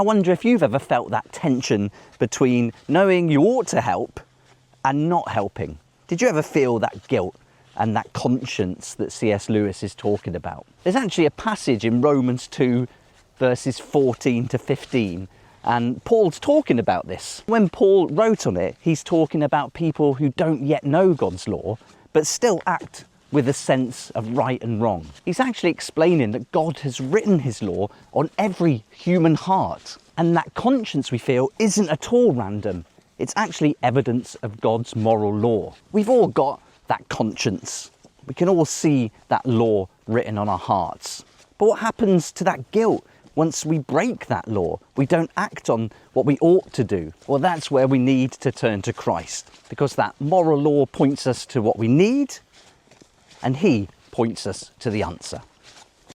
I wonder if you've ever felt that tension between knowing you ought to help and not helping. Did you ever feel that guilt and that conscience that C.S. Lewis is talking about? There's actually a passage in Romans 2 verses 14 to 15, and Paul's talking about this. When Paul wrote on it, he's talking about people who don't yet know God's law but still act with a sense of right and wrong. He's actually explaining that God has written his law on every human heart, and that conscience we feel isn't at all random. It's actually evidence of God's moral law. We've all got that conscience. We can all see that law written on our hearts. But what happens to that guilt once we break that law? We don't act on what we ought to do. Well, that's where we need to turn to Christ, because that moral law points us to what we need, and he points us to the answer.